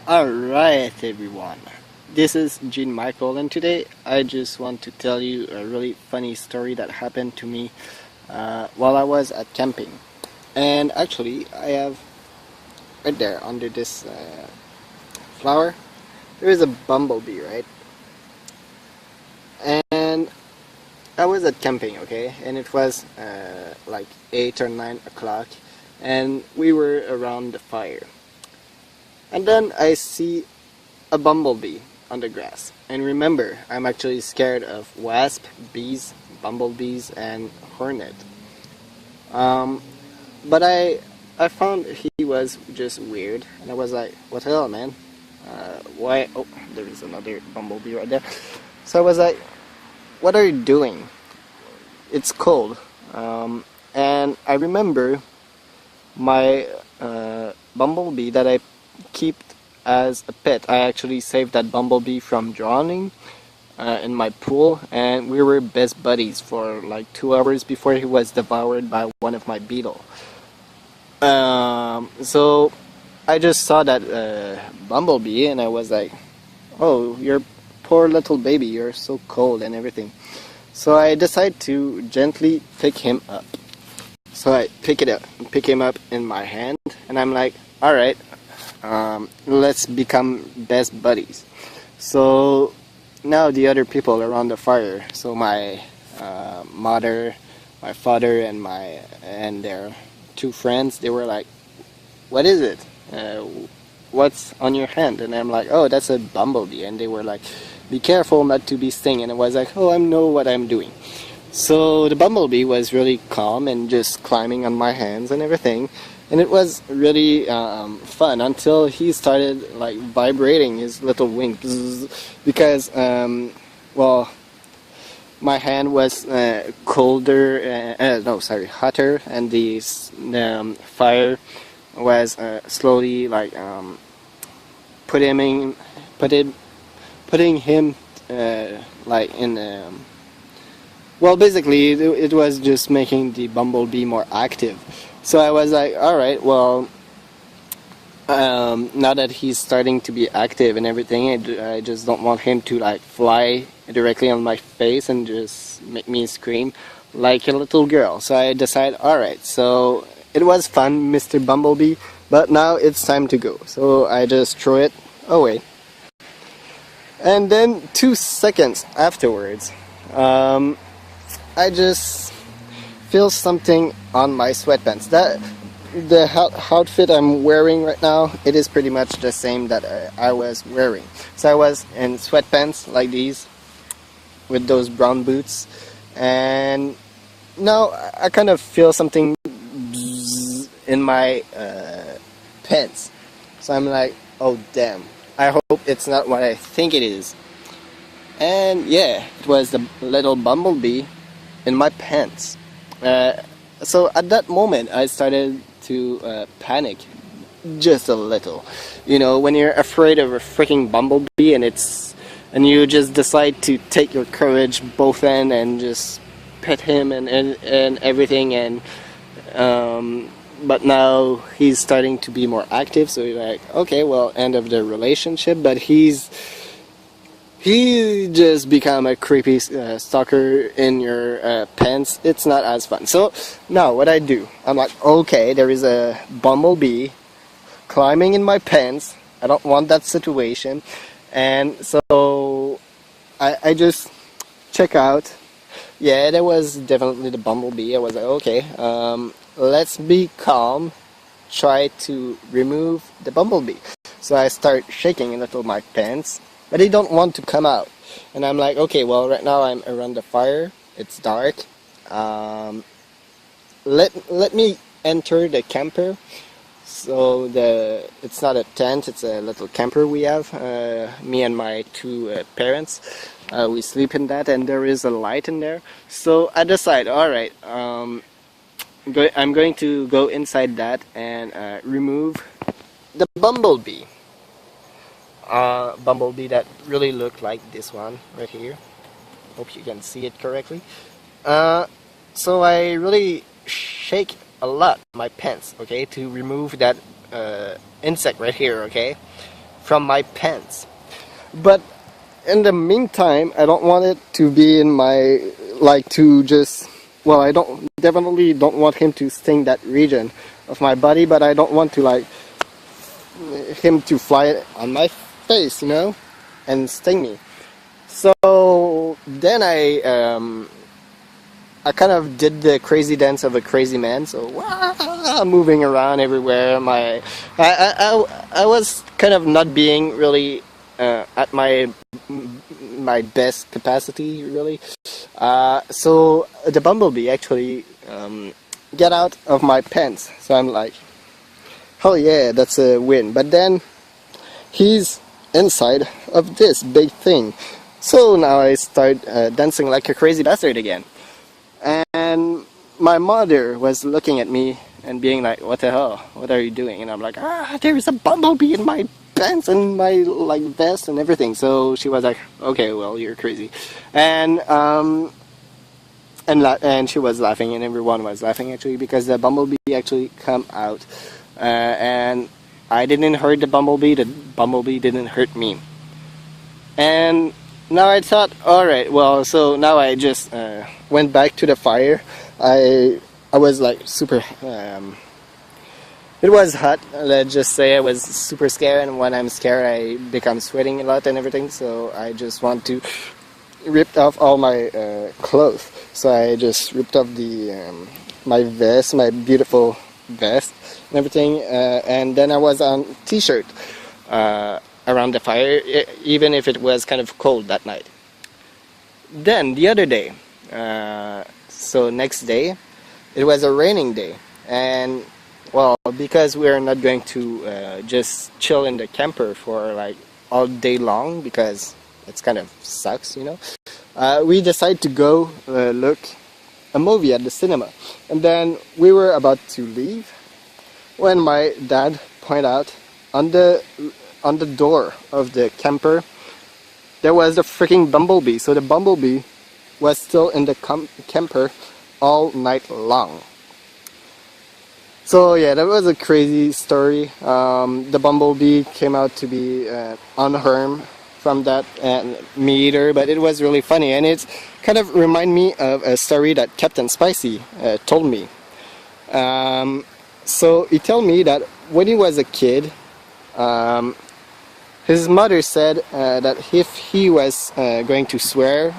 Alright everyone, this is Jean Michael, and today I just want to tell you a really funny story that happened to me while I was at camping. And actually I have right there under this flower, there is a bumblebee, right? And I was at camping, okay, and it was like 8 or 9 o'clock, and we were around the fire. And then I see a bumblebee on the grass. And remember, I'm actually scared of wasp, bees, bumblebees, and hornet. But I found he was just weird, and I was like, what the hell, man? Why? Oh, there is another bumblebee right there. So I was like, what are you doing? It's cold. And I remember my bumblebee that I keep as a pet. I actually saved that bumblebee from drowning in my pool, and we were best buddies for like 2 hours before he was devoured by one of my beetles. So I just saw that bumblebee, and I was like, oh, your poor little baby, you're so cold and everything. So I decided to gently pick him up. So I pick him up in my hand, and I'm like, alright, let's become best buddies. So now the other people around the fire, so my mother, my father, and their 2 friends, they were like, what is it? What's on your hand? And I'm like, oh, that's a bumblebee. And they were like, be careful not to be stung. And I was like, oh, I know what I'm doing. So the bumblebee was really calm and just climbing on my hands and everything, and it was really fun until he started like vibrating his little wings, because well, my hand was hotter, and the fire was slowly like putting him like in well, basically, it was just making the bumblebee more active. So I was like, alright, well, now that he's starting to be active and everything, I just don't want him to like fly directly on my face and just make me scream like a little girl. So I decided, alright, so it was fun, Mr. Bumblebee, but now it's time to go. So I just throw it away. And then 2 seconds afterwards, I just feel something on my sweatpants. The outfit I'm wearing right now, it is pretty much the same that I was wearing. So I was in sweatpants like these with those brown boots, and now I kind of feel something in my pants. So I'm like, oh damn, I hope it's not what I think it is. And yeah, it was the little bumblebee in my pants. So at that moment I started to panic just a little. You know, when you're afraid of a freaking bumblebee and you just decide to take your courage both in and just pet him and everything, and but now he's starting to be more active, so you're like, okay, well, end of the relationship, but he just become a creepy stalker in your pants. It's not as fun. So now what I do, I'm like, okay, there is a bumblebee climbing in my pants. I don't want that situation. And so I just check out. Yeah, there was definitely the bumblebee. I was like, okay, let's be calm. Try to remove the bumblebee. So I start shaking a little my pants, but they don't want to come out. And I'm like, okay, well, right now I'm around the fire. It's dark. Let me enter the camper. So it's not a tent, it's a little camper we have. Me and my 2 parents, we sleep in that, and there is a light in there. So I decide, alright, I'm going to go inside that and remove the bumblebee. Bumblebee that really looked like this one right here. Hope you can see it correctly. So I really shake a lot my pants, okay, to remove that insect right here, okay. from my pants. But in the meantime, I don't want it to be in my, like, to just, well, I definitely don't want him to sting that region of my body, but I don't want to, like, him to fly on my face, you know, and sting me. So then I kind of did the crazy dance of a crazy man, so moving around everywhere. I was kind of not being really at my best capacity, really. So the bumblebee actually get out of my pants. So I'm like, hell yeah, that's a win. But then he's inside of this big thing. So now I start dancing like a crazy bastard again. And my mother was looking at me and being like, what the hell? What are you doing? And I'm like, there's a bumblebee in my pants and my, like, vest and everything. So she was like, okay, well, you're crazy. And she was laughing, and everyone was laughing actually, because the bumblebee actually come out. And I didn't hurt the bumblebee didn't hurt me. And now I thought, alright, well, so now I just went back to the fire. I was like super, it was hot, let's just say. I was super scared, and when I'm scared I become sweating a lot and everything, so I just want to rip off all my clothes. So I just ripped off my vest, my beautiful vest and everything, and then I was on t-shirt around the fire, even if it was kind of cold that night. Then the other day, so next day, it was a raining day, and well, because we're not going to just chill in the camper for like all day long, because it's kind of sucks, you know, we decided to go look a movie at the cinema. And then we were about to leave when my dad pointed out on the door of the camper there was a freaking bumblebee. So the bumblebee was still in the camper all night long. So yeah, that was a crazy story. The bumblebee came out to be unharmed from that, and me either, but it was really funny, and it's kind of remind me of a story that Captain Spicy told me. So he told me that when he was a kid, his mother said that if he was going to swear,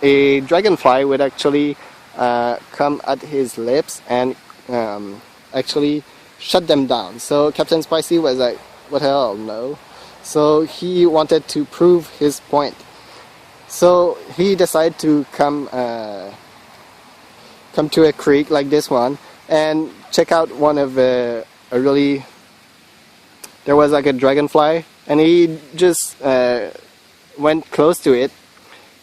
a dragonfly would actually come at his lips and actually shut them down. So Captain Spicy was like, what the hell, no. So he wanted to prove his point. So he decided to come to a creek like this one and check out one of there was like a dragonfly, and he just went close to it,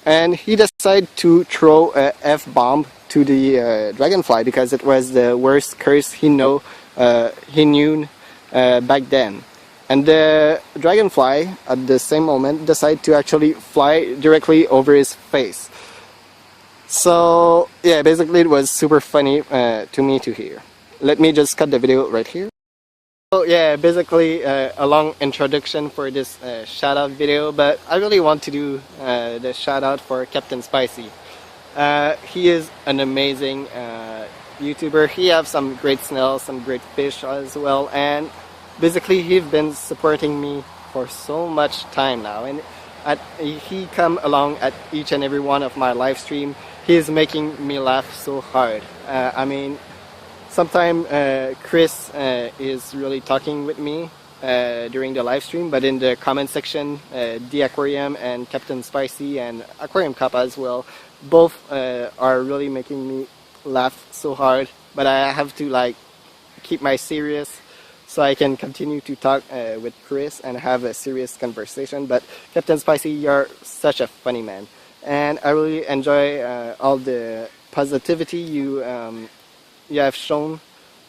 and he decided to throw a F-bomb to the dragonfly, because it was the worst curse he knew back then. And the dragonfly at the same moment decided to actually fly directly over his face. So yeah, basically it was super funny to me to hear. Let me just cut the video right here. So yeah, basically a long introduction for this shout out video, but I really want to do the shout out for Captain Spicy. He is an amazing YouTuber. He has some great snails, some great fish as well, and basically he's been supporting me for so much time now, and he come along at each and every one of my live stream. He's making me laugh so hard. I mean, sometimes Chris is really talking with me during the live stream, but in the comment section, the aquarium and Captain Spicy and Aquarium Kappa as well, both are really making me laugh so hard. But I have to like keep my serious, so I can continue to talk with Chris and have a serious conversation. But Captain Spicy, you're such a funny man, and I really enjoy all the positivity you have shown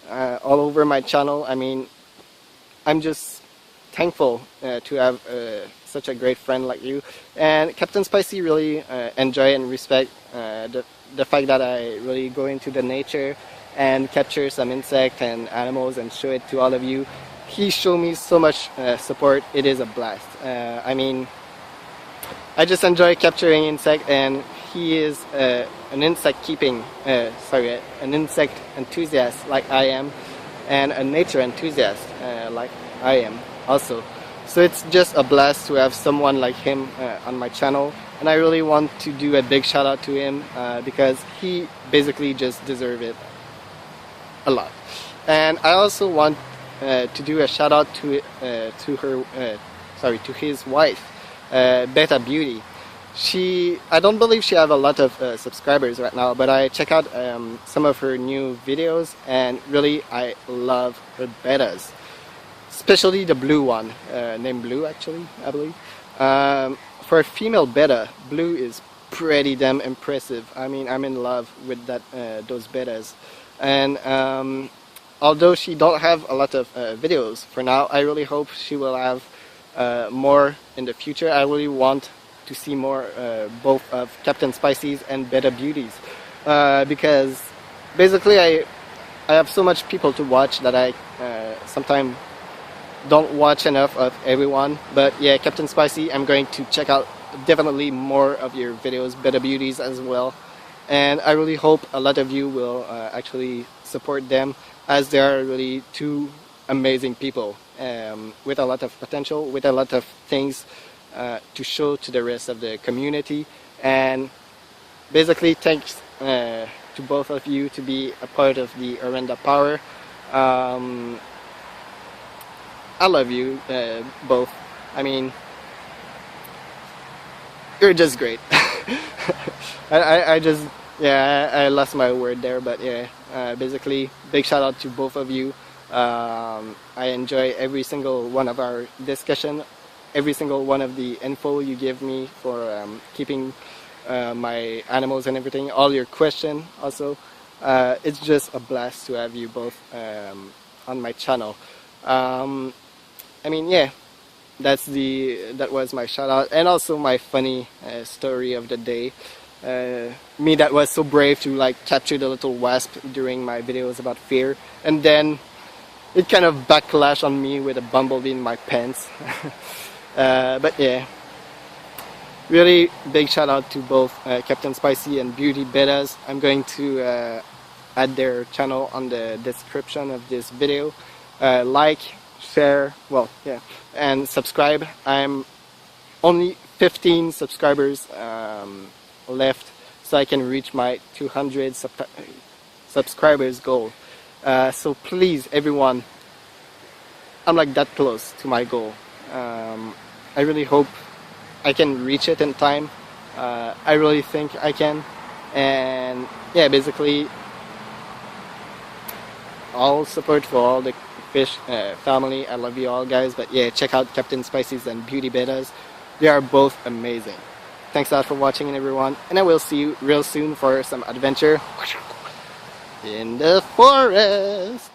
all over my channel. I mean, I'm just thankful to have such a great friend like you. And Captain Spicy really enjoy and respect the fact that I really go into the nature and capture some insect and animals and show it to all of you. he showed me so much support. It is a blast. I mean, I just enjoy capturing insect, and he is an insect an insect enthusiast like I am, and a nature enthusiast like I am also. So it's just a blast to have someone like him on my channel, and I really want to do a big shout out to him because he basically just deserves it a lot. And I also want to do a shout out to his wife, Betta Beauty. I don't believe she have a lot of subscribers right now, but I check out some of her new videos, and really I love her bettas, especially the blue one, named Blue actually, I believe. For a female betta, Blue is pretty damn impressive. I mean, I'm in love with those bettas, and although she don't have a lot of videos for now, I really hope she will have more in the future. I really want to see more both of Captain Spicy's and Betta Beauties because basically I have so much people to watch that I sometimes don't watch enough of everyone. But yeah, Captain Spicy, I'm going to check out definitely more of your videos, Betta Beauties as well, and I really hope a lot of you will actually support them, as they are really two amazing people with a lot of potential, with a lot of things to show to the rest of the community. And basically thanks to both of you to be a part of the Orenda Power. I love you both. I mean, you're just great. I just, yeah, I lost my word there, but yeah, basically big shout out to both of you. I enjoy every single one of our discussion, every single one of the info you give me for keeping my animals and everything, all your questions also. It's just a blast to have you both on my channel. I mean, yeah, that was my shout out, and also my funny story of the day. Me that was so brave to like capture the little wasp during my videos about fear, and then it kind of backlash on me with a bumblebee in my pants. But yeah, really big shout out to both Captain Spicy and Beauty Bettas. I'm going to add their channel on the description of this video. Like, share, well, yeah, and subscribe. I'm only 15 subscribers left, so I can reach my 200 subscribers goal. So please, everyone, I'm like that close to my goal. I really hope I can reach it in time. I really think I can. And yeah, basically all support for all the fish family. I love you all, guys. But yeah, check out Captain Spicy's and Beauty Bettas. They are both amazing. Thanks a lot for watching, everyone, and I will see you real soon for some adventure in the forest.